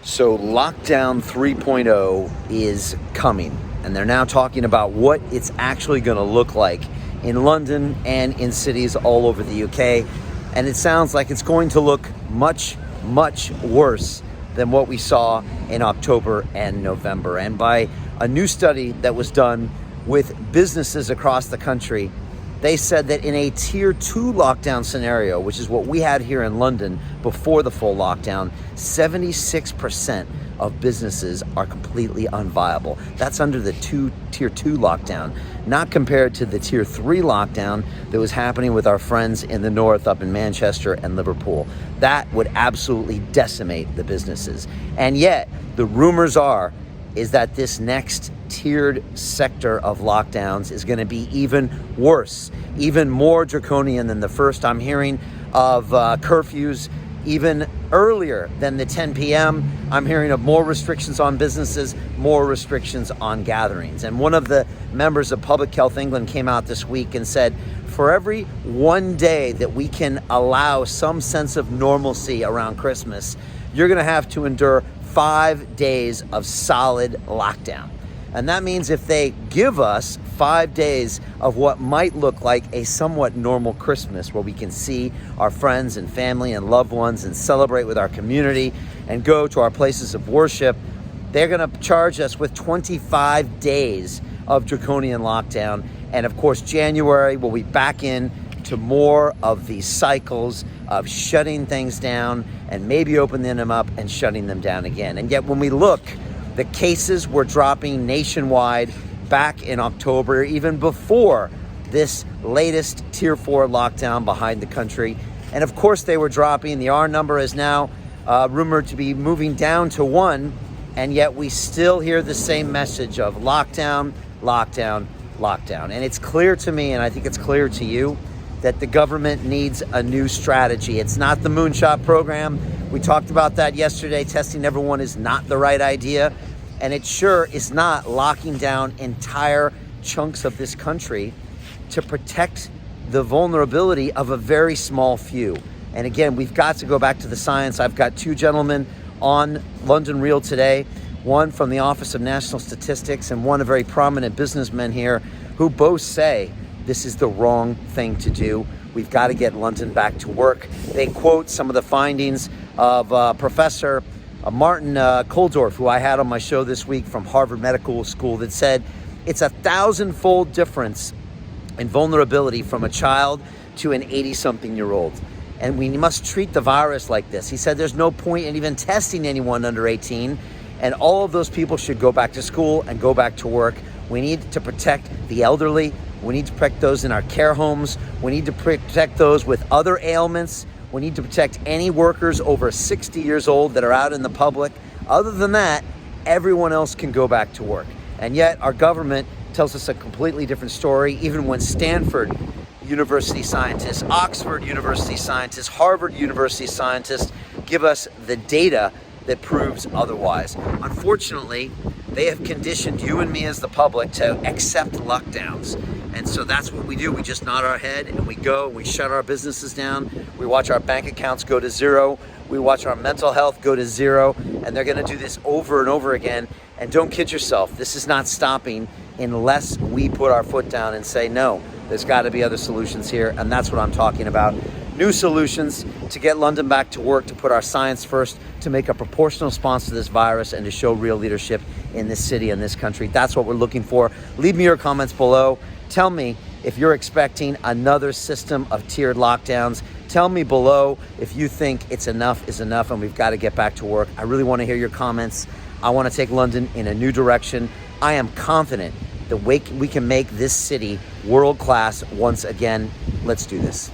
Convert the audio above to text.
So lockdown 3.0 is coming, and they're now talking about what it's actually going to look like in London and in cities all over the UK. And it sounds like it's going to look much, much worse than what we saw in October and November. And by a new study that was done with businesses across the country, they said that in a tier 2 lockdown scenario, which is what we had here in London before the full lockdown, 76% of businesses are completely unviable. That's under the tier 2 lockdown, not compared to the tier 3 lockdown that was happening with our friends in the north up in Manchester and Liverpool. That would absolutely decimate the businesses. And yet, the rumors is that this next tiered sector of lockdowns is going to be even worse, even more draconian than the first. I'm hearing of curfews even earlier than the 10 p.m. I'm hearing of more restrictions on businesses, more restrictions on gatherings. And one of the members of Public Health England came out this week and said, for every one day that we can allow some sense of normalcy around Christmas, you're going to have to endure 5 days of solid lockdown. And that means if they give us 5 days of what might look like a somewhat normal Christmas, where we can see our friends and family and loved ones and celebrate with our community and go to our places of worship, they're going to charge us with 25 days of draconian lockdown. And of course, January will be back in to more of these cycles of shutting things down and maybe opening them up and shutting them down again. And yet when we look, the cases were dropping nationwide back in October, even before this latest tier 4 lockdown behind the country. And of course they were dropping. The R number is now rumored to be moving down to 1, and yet we still hear the same message of lockdown, lockdown, lockdown. And it's clear to me, and I think it's clear to you, that the government needs a new strategy. It's not the moonshot program. We talked about that yesterday. Testing everyone is not the right idea. And it sure is not locking down entire chunks of this country to protect the vulnerability of a very small few. And again, we've got to go back to the science. I've got two gentlemen on London Real today, one from the Office of National Statistics and one a very prominent businessman here, who both say this is the wrong thing to do. We've got to get London back to work. They quote some of the findings of Professor Martin Kulldorff, who I had on my show this week from Harvard Medical School, that said it's 1,000-fold difference in vulnerability from a child to an 80-something-year-old. And we must treat the virus like this. He said there's no point in even testing anyone under 18, and all of those people should go back to school and go back to work. We need to protect the elderly. We need to protect those in our care homes. We need to protect those with other ailments. We need to protect any workers over 60 years old that are out in the public. Other than that, everyone else can go back to work. And yet our government tells us a completely different story, even when Stanford University scientists, Oxford University scientists, Harvard University scientists give us the data that proves otherwise. Unfortunately, they have conditioned you and me as the public to accept lockdowns. And so that's what we do. We just nod our head and we go, we shut our businesses down. We watch our bank accounts go to zero. We watch our mental health go to zero. And they're going to do this over and over again. And don't kid yourself, this is not stopping unless we put our foot down and say, no, there's got to be other solutions here. And that's what I'm talking about. New solutions to get London back to work, to put our science first, to make a proportional response to this virus, and to show real leadership in this city and this country. That's what we're looking for. Leave me your comments below. Tell me if you're expecting another system of tiered lockdowns. Tell me below if you think it's enough is enough and we've got to get back to work. I really want to hear your comments. I want to take London in a new direction. I am confident that we can make this city world class once again. Let's do this.